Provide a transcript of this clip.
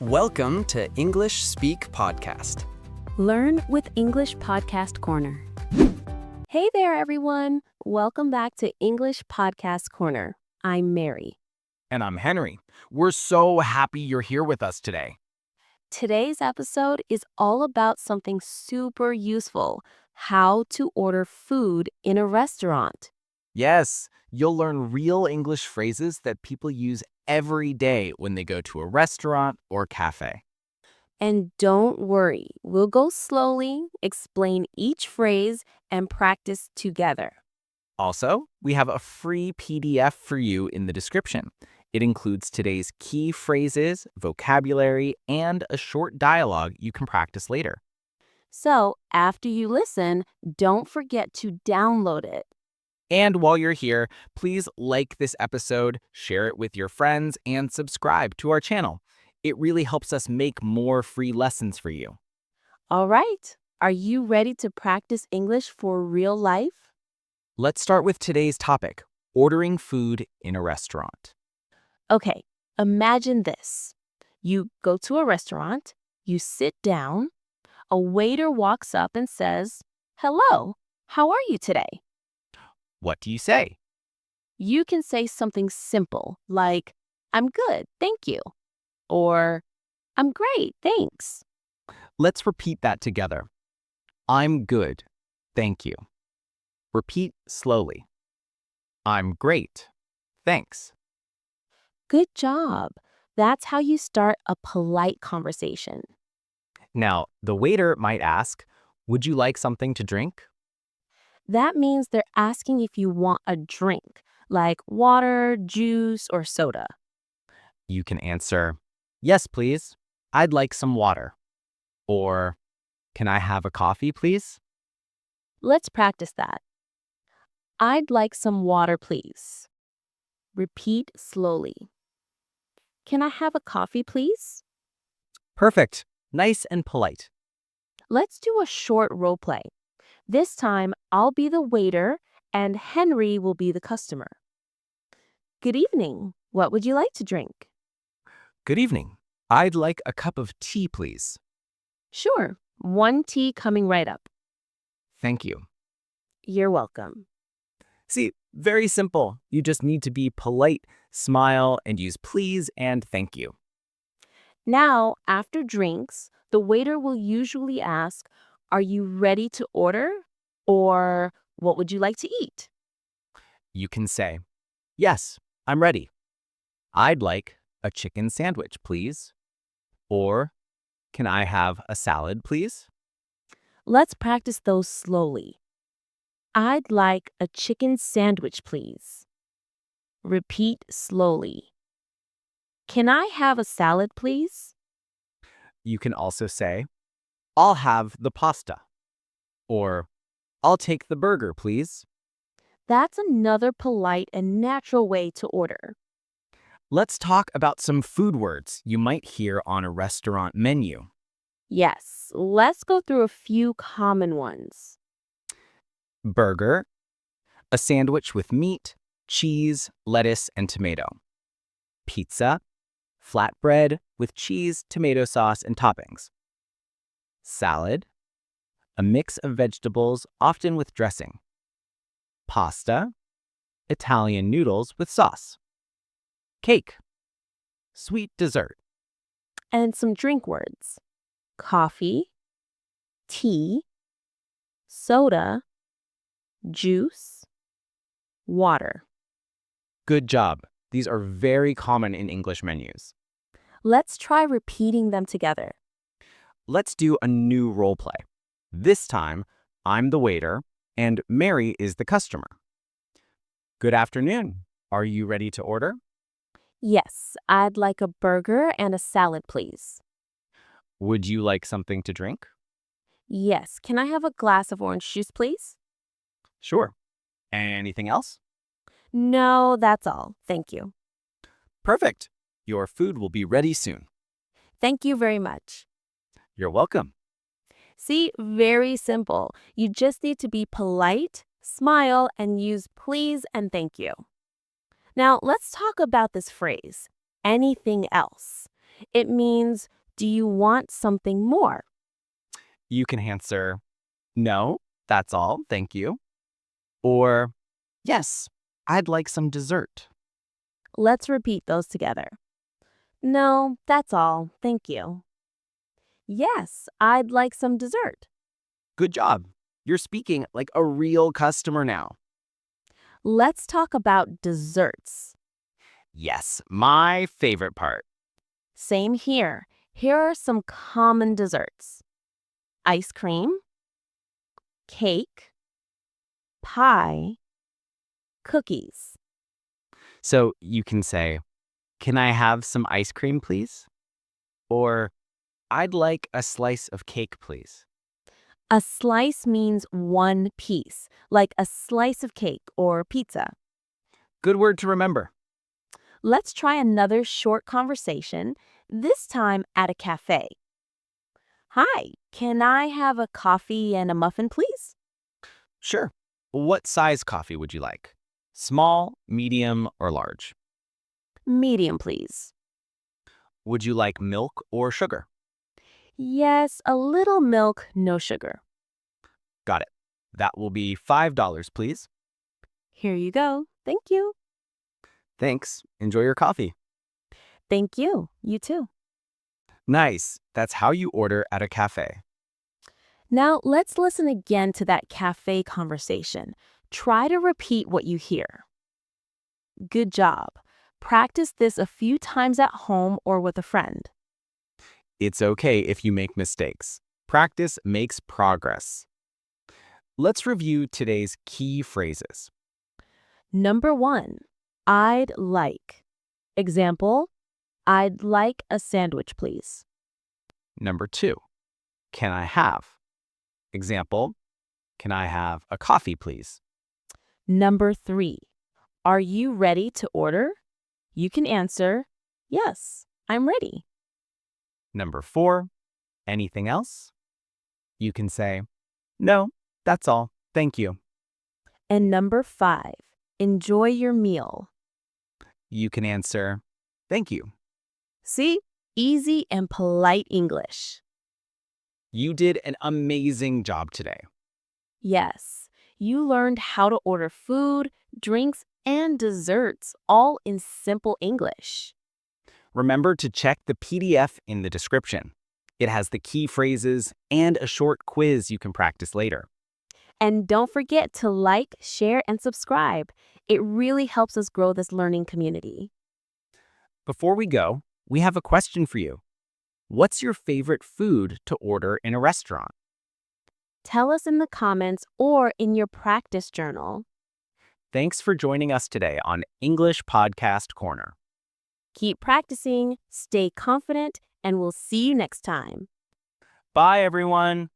Welcome to English Speak Podcast. Learn with English Podcast Corner. Hey there, everyone. Welcome back to English Podcast Corner. I'm Mary. And I'm Henry. We're so happy you're here with us today. Today's episode is all about something super useful, how to order food in a restaurant. Yes, you'll learn real English phrases that people use every day when they go to a restaurant or cafe. And don't worry, we'll go slowly, explain each phrase, and practice together. Also, we have a free PDF for you in the description. It includes today's key phrases, vocabulary, and a short dialogue you can practice later. So, after you listen, don't forget to download it. And while you're here, please like this episode, share it with your friends, and subscribe to our channel. It really helps us make more free lessons for you. All right, are you ready to practice English for real life? Let's start with today's topic, ordering food in a restaurant. Okay, imagine this. You go to a restaurant, you sit down, a waiter walks up and says, "Hello, how are you today?" What do you say? You can say something simple like, "I'm good, thank you," or "I'm great, thanks." Let's repeat that together. I'm good, thank you. Repeat slowly. I'm great, thanks. Good job. That's how you start a polite conversation. Now, the waiter might ask, would you like something to drink? That means they're asking if you want a drink, like water, juice, or soda. You can answer, yes, please. I'd like some water. Or, can I have a coffee, please? Let's practice that. I'd like some water, please. Repeat slowly. Can I have a coffee, please? Perfect. Nice and polite. Let's do a short role play. This time, I'll be the waiter and Henry will be the customer. Good evening. What would you like to drink? Good evening. I'd like a cup of tea, please. Sure. One tea coming right up. Thank you. You're welcome. See, very simple. You just need to be polite, smile, and use please and thank you. Now, after drinks, the waiter will usually ask, "Are you ready to order?" Or, "What would you like to eat?" You can say, yes, I'm ready. I'd like a chicken sandwich, please. Or, can I have a salad, please? Let's practice those slowly. I'd like a chicken sandwich, please. Repeat slowly. Can I have a salad, please? You can also say, I'll have the pasta. Or, I'll take the burger, please. That's another polite and natural way to order. Let's talk about some food words you might hear on a restaurant menu. Yes, let's go through a few common ones. Burger, a sandwich with meat, cheese, lettuce, and tomato. Pizza, flatbread with cheese, tomato sauce, and toppings. Salad, a mix of vegetables, often with dressing. Pasta, Italian noodles with sauce. Cake, sweet dessert. And some drink words. Coffee, tea, soda, juice, water. Good job. These are very common in English menus. Let's try repeating them together. Let's do a new role play. This time, I'm the waiter and Mary is the customer. Good afternoon. Are you ready to order? Yes, I'd like a burger and a salad, please. Would you like something to drink? Yes, can I have a glass of orange juice, please? Sure. Anything else? No, that's all. Thank you. Perfect. Your food will be ready soon. Thank you very much. You're welcome. See, very simple. You just need to be polite, smile, and use please and thank you. Now, let's talk about this phrase, anything else. It means, do you want something more? You can answer, no, that's all, thank you. Or, yes, I'd like some dessert. Let's repeat those together. No, that's all, thank you. Yes, I'd like some dessert. Good job. You're speaking like a real customer now. Let's talk about desserts. Yes, my favorite part. Same here. Here are some common desserts: ice cream, cake, pie, cookies. So you can say, can I have some ice cream, please? Or, I'd like a slice of cake, please. A slice means one piece, like a slice of cake or pizza. Good word to remember. Let's try another short conversation, this time at a cafe. Hi, can I have a coffee and a muffin, please? Sure. What size coffee would you like? Small, medium, or large? Medium, please. Would you like milk or sugar? Yes, a little milk, no sugar. Got it. That will be $5, please. Here you go. Thank you. Thanks. Enjoy your coffee. Thank you. You too. Nice. That's how you order at a cafe. Now, let's listen again to that cafe conversation. Try to repeat what you hear. Good job. Practice this a few times at home or with a friend. It's okay if you make mistakes. Practice makes progress. Let's review today's key phrases. Number 1, I'd like. Example, I'd like a sandwich, please. Number 2, can I have? Example, can I have a coffee, please? Number 3, are you ready to order? You can answer, yes, I'm ready. Number 4, anything else? You can say, no, that's all, thank you. And number 5, enjoy your meal. You can answer, thank you. See? Easy and polite English. You did an amazing job today. Yes, you learned how to order food, drinks, and desserts all in simple English. Remember to check the PDF in the description. It has the key phrases and a short quiz you can practice later. And don't forget to like, share, and subscribe. It really helps us grow this learning community. Before we go, we have a question for you. What's your favorite food to order in a restaurant? Tell us in the comments or in your practice journal. Thanks for joining us today on English Podcast Corner. Keep practicing, stay confident, and we'll see you next time. Bye, everyone.